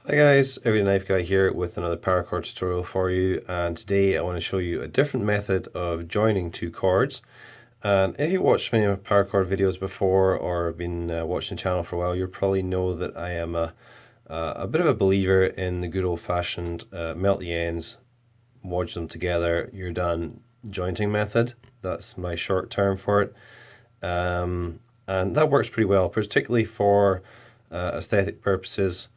Hi guys, Every Knife Guy here with another paracord tutorial for you, and today I want to show you a different method of joining two cords. And if you watched many of my paracord videos before or been watching the channel for a while, you'll probably know that I am a bit of a believer in the good old-fashioned melt the ends, wedge them together, you're done jointing method. That's my short term for it. And that works pretty well, particularly for aesthetic purposes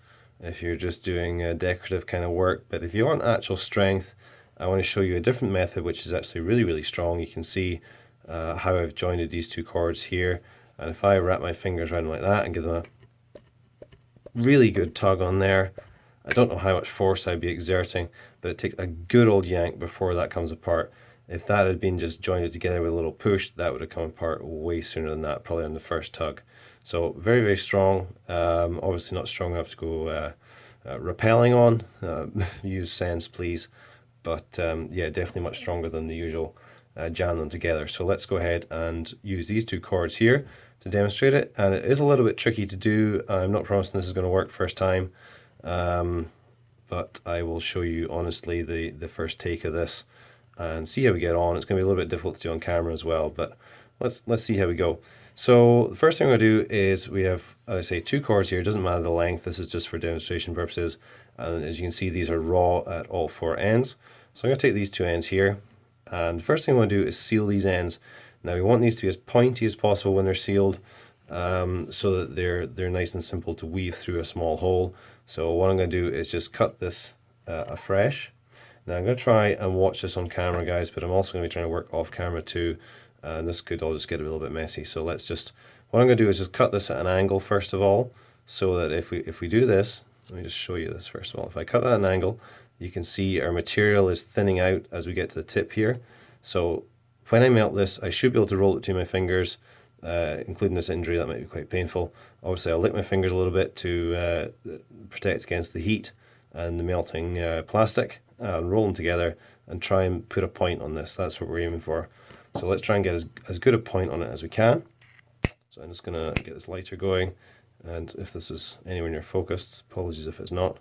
if you're just doing decorative kind of work. But if you want actual strength, I want to show you a different method which is actually really, really strong. You can see how I've joined these two cords here. And if I wrap my fingers around like that and give them a really good tug on there, I don't know how much force I'd be exerting, but it takes a good old yank before that comes apart. If that had been just joined together with a little push, that would have come apart way sooner than that, probably on the first tug. So very, very strong. Obviously not strong enough to go rappelling on. Use sense, please. But yeah, definitely much stronger than the usual jam them together. So let's go ahead and use these two cords here to demonstrate it. And it is a little bit tricky to do. I'm not promising this is going to work first time. But I will show you honestly the first take of this and see how we get on. It's going to be a little bit difficult to do on camera as well, but let's see how we go. So the first thing I'm going to do is we have, as I say, two cords here. It doesn't matter the length. This is just for demonstration purposes. And as you can see, these are raw at all four ends. So I'm going to take these two ends here. And the first thing I want to do is seal these ends. Now we want these to be as pointy as possible when they're sealed, so that they're nice and simple to weave through a small hole. So what I'm going to do is just cut this afresh. Now I'm going to try and watch this on camera, guys, but I'm also going to be trying to work off camera too. And this could all just get a little bit messy. So what I'm going to do is just cut this at an angle first of all, so that if we do this, let me just show you this first of all. If I cut that at an angle, you can see our material is thinning out as we get to the tip here. So when I melt this, I should be able to roll it between my fingers, including this injury. That might be quite painful. Obviously, I'll lick my fingers a little bit to protect against the heat and the melting plastic, and roll them together and try and put a point on this. That's what we're aiming for. So let's try and get as good a point on it as we can. So I'm just going to get this lighter going, and if this is anywhere near focused, apologies if it's not.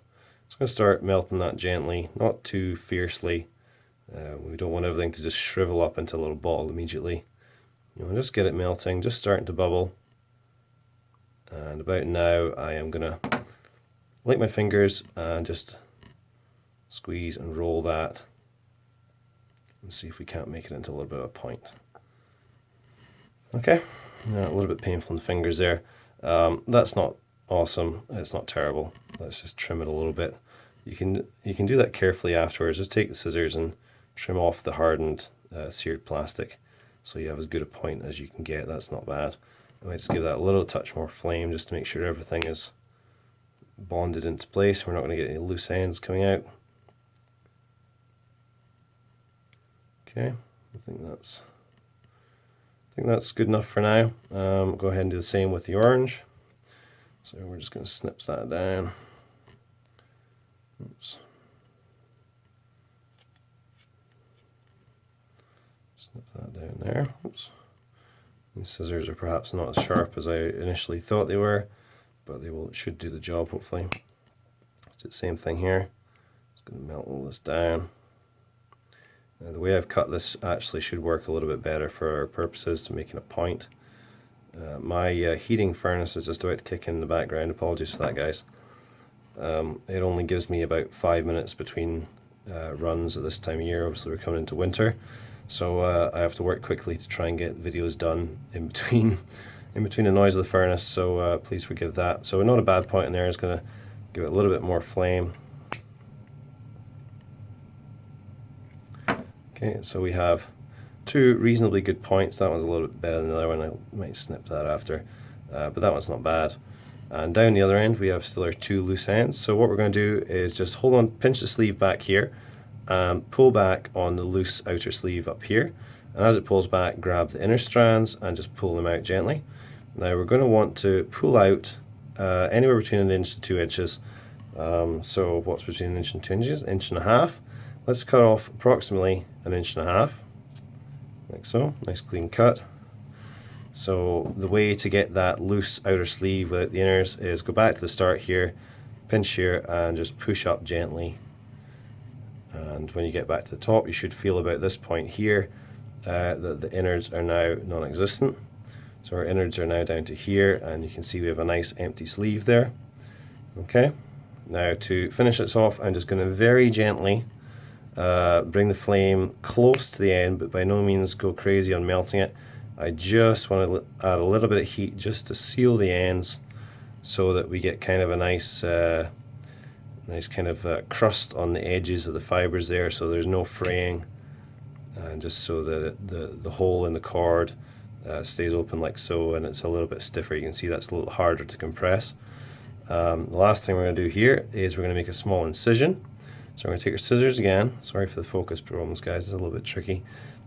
Just going to start melting that gently, not too fiercely. We don't want everything to just shrivel up into a little ball immediately. You want to just get it melting, just starting to bubble. And about now I am going to lick my fingers and just squeeze and roll that and see if we can't make it into a little bit of a point. Okay, a little bit painful in the fingers there. That's not awesome, it's not terrible. Let's just trim it a little bit. You can do that carefully afterwards. Just take the scissors and trim off the hardened seared plastic so you have as good a point as you can get. That's not bad. I might just give that a little touch more flame just to make sure everything is bonded into place. We're not going to get any loose ends coming out. Okay, I think that's good enough for now. Go ahead and do the same with the orange. So we're just going to snip that down. Oops. Snip that down there. Oops. These scissors are perhaps not as sharp as I initially thought they were, but should do the job hopefully. Let's do the same thing here. Just going to melt all this down. Now, the way I've cut this actually should work a little bit better for our purposes to making a point. My heating furnace is just about to kick in the background. Apologies for that, guys. It only gives me about 5 minutes between runs at this time of year. Obviously, we're coming into winter, so I have to work quickly to try and get videos done in between the noise of the furnace. So please forgive that. So not a bad point in there. It's going to give it a little bit more flame. Okay, so we have two reasonably good points. That one's a little bit better than the other one. I might snip that after, but that one's not bad. And down the other end, we have still our two loose ends. So what we're going to do is just hold on, pinch the sleeve back here, and pull back on the loose outer sleeve up here. And as it pulls back, grab the inner strands and just pull them out gently. Now we're going to want to pull out anywhere between 1 inch to 2 inches. So what's between 1 inch and 2 inches? 1.5 inches. Let's cut off approximately 1.5 inches, like so. Nice clean cut. So the way to get that loose outer sleeve without the inners is go back to the start here, pinch here and just push up gently. And when you get back to the top, you should feel about this point here that the innards are now non-existent. So our innards are now down to here, and you can see we have a nice empty sleeve there. Okay, now to finish this off, I'm just going to very gently bring the flame close to the end, but by no means go crazy on melting it. I just want to add a little bit of heat just to seal the ends so that we get kind of a nice kind of crust on the edges of the fibers there, so there's no fraying, and just so that the hole in the cord stays open like so, and it's a little bit stiffer. You can see that's a little harder to compress. The last thing we're going to do here is we're going to make a small incision. So we're going to take our scissors again. Sorry for the focus problems, guys, it's a little bit tricky.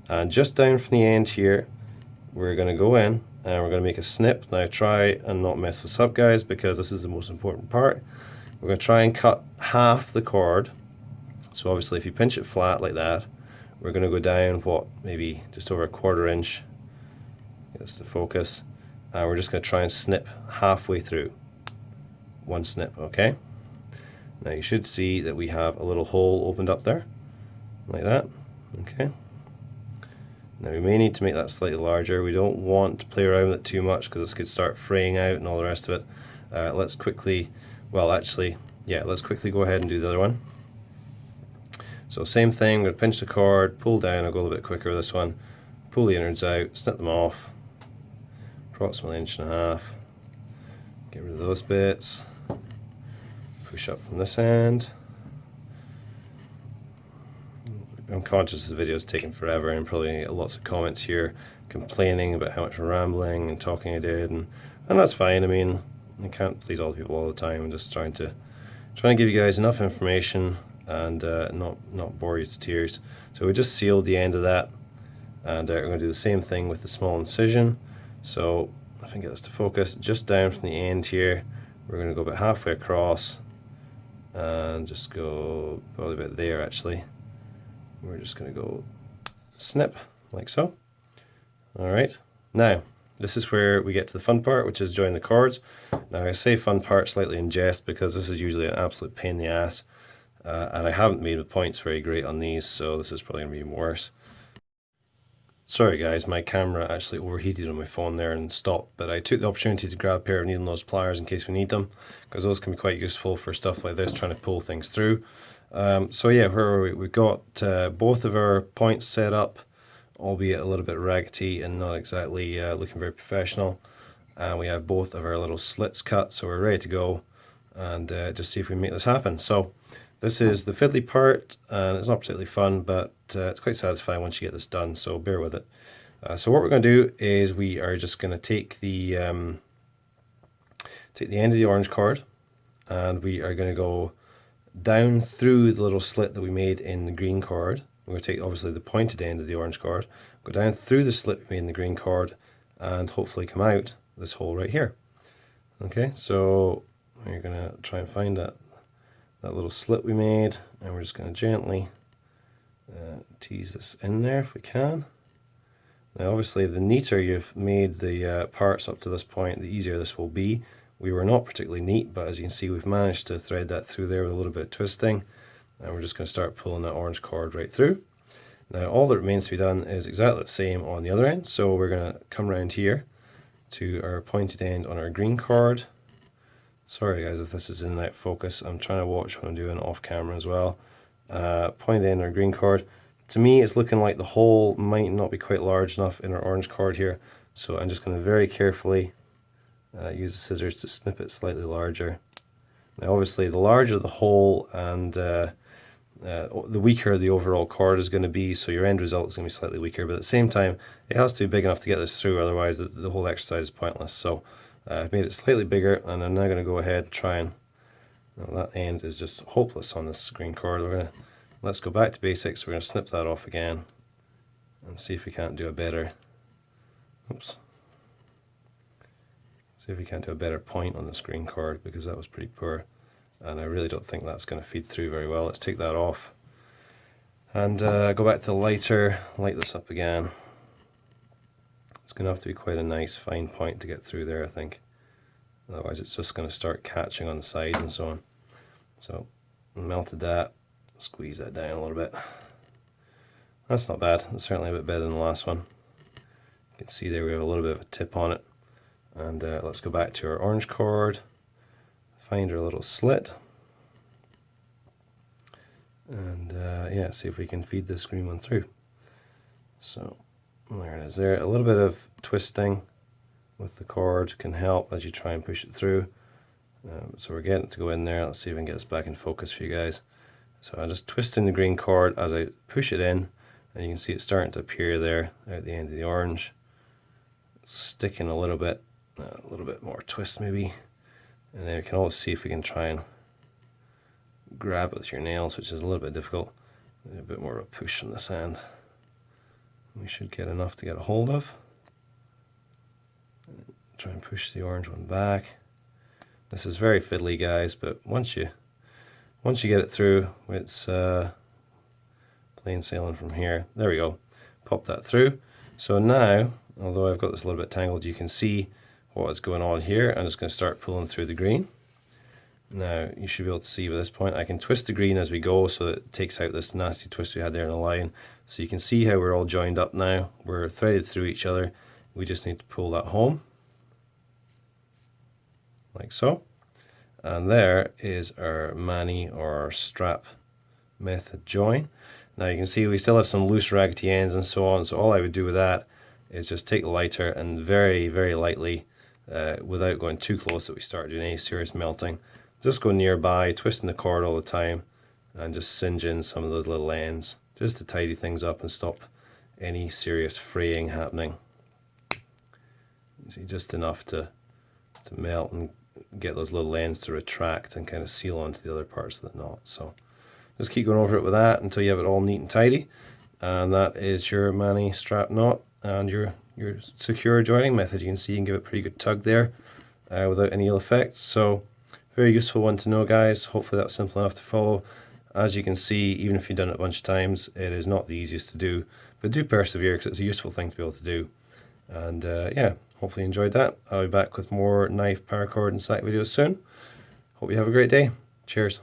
And just down from the end here, we're going to go in and we're going to make a snip. Now try and not mess this up, guys, because this is the most important part. We're going to try and cut half the cord. So obviously if you pinch it flat like that, we're going to go down, what, maybe just over a 1/4 inch. Get this to focus. And we're just going to try and snip halfway through. One snip, okay? Now you should see that we have a little hole opened up there, like that, okay? Now we may need to make that slightly larger. We don't want to play around with it too much because this could start fraying out and all the rest of it. Let's quickly, well actually, yeah, let's quickly go ahead and do the other one. So same thing, I'm going to pinch the cord, pull down, I'll go a little bit quicker with this one, pull the innards out, snip them off, approximately 1.5 inches, get rid of those bits, push up from this end. I'm conscious the video is taking forever and probably going to get lots of comments here complaining about how much rambling and talking I did, and that's fine. I mean, I can't please all the people all the time. I'm just trying to give you guys enough information and not bore you to tears. So we just sealed the end of that, and we're going to do the same thing with the small incision. So if I can get this to focus, just down from the end here, we're going to go about halfway across and just go probably about there actually. We're just going to go snip like so. Alright, now this is where we get to the fun part, which is join the cords. Now I say fun part slightly in jest because this is usually an absolute pain in the ass, and I haven't made the points very great on these, so this is probably going to be even worse. Sorry guys, my camera actually overheated on my phone there and stopped, but I took the opportunity to grab a pair of needle nose pliers in case we need them, because those can be quite useful for stuff like this, trying to pull things through. So yeah, where are we? We've got both of our points set up, albeit a little bit raggedy and not exactly looking very professional. And we have both of our little slits cut, so we're ready to go and just see if we can make this happen. So this is the fiddly part, and it's not particularly fun, but it's quite satisfying once you get this done, so bear with it. So what we're going to do is we are just going to take the end of the orange cord, and we are going to go down through the little slit that we made in the green cord. We're going to take obviously the pointed end of the orange cord, go down through the slit we made in the green cord, and hopefully come out this hole right here. Okay, so we're going to try and find that little slit we made, and we're just going to gently tease this in there if we can. Now obviously the neater you've made the parts up to this point, the easier this will be. We were not particularly neat, but as you can see we've managed to thread that through there with a little bit of twisting, and we're just going to start pulling that orange cord right through. Now all that remains to be done is exactly the same on the other end, so we're going to come around here to our pointed end on our green cord. Sorry guys if this is in and out focus, I'm trying to watch what I'm doing off camera as well. Pointed end on our green cord. To me it's looking like the hole might not be quite large enough in our orange cord here, so I'm just going to very carefully use the scissors to snip it slightly larger. Now obviously the larger the hole and the weaker the overall cord is going to be, so your end result is going to be slightly weaker, but at the same time it has to be big enough to get this through, otherwise the whole exercise is pointless. So I've made it slightly bigger, and I'm now going to go ahead and try and, that end is just hopeless on this green cord. Let's go back to basics. We're going to snip that off again and see if we can't do a better, see if we can't do a better point on the green cord, because that was pretty poor, and I really don't think that's going to feed through very well. Let's take that off and go back to the lighter, light this up again. It's going to have to be quite a nice fine point to get through there, I think. Otherwise it's just going to start catching on the sides and so on. So melted that, squeeze that down a little bit. That's not bad. It's certainly a bit better than the last one. You can see there we have a little bit of a tip on it. And let's go back to our orange cord, find our little slit, and yeah, see if we can feed this green one through. So there it is there. A little bit of twisting with the cord can help as you try and push it through. So we're getting it to go in there. Let's see if we can get this back in focus for you guys. So I'm just twisting the green cord as I push it in, and you can see it starting to appear there at the end of the orange. Sticking a little bit more twist maybe, and then we can always see if we can try and grab it with your nails, which is a little bit difficult. A bit more of a push from this end. We should get enough to get a hold of. Try and push the orange one back. This is very fiddly, guys, but once you get it through, it's plain sailing from here. There we go. Pop that through. So now, although I've got this a little bit tangled, you can see what is going on here. I'm just going to start pulling through the green. Now you should be able to see by this point I can twist the green as we go, so that it takes out this nasty twist we had there in the line. So you can see how we're all joined up now. We're threaded through each other. We just need to pull that home like so. And there is our Manny or our strap method join. Now you can see we still have some loose raggedy ends and so on, so all I would do with that is just take the lighter and very, very lightly, without going too close that we start doing any serious melting, just go nearby, twisting the cord all the time, and just singe in some of those little ends, just to tidy things up and stop any serious fraying happening. You see, just enough to melt and get those little ends to retract and kind of seal onto the other parts of the knot. So just keep going over it with that until you have it all neat and tidy, and that is your Manny strap knot and your secure joining method. You can see you can give it a pretty good tug there without any ill effects. So very useful one to know, guys. Hopefully that's simple enough to follow. As you can see, even if you've done it a bunch of times, it is not the easiest to do, but do persevere because it's a useful thing to be able to do. And yeah, hopefully you enjoyed that. I'll be back with more knife, paracord and sack videos soon. Hope you have a great day. Cheers.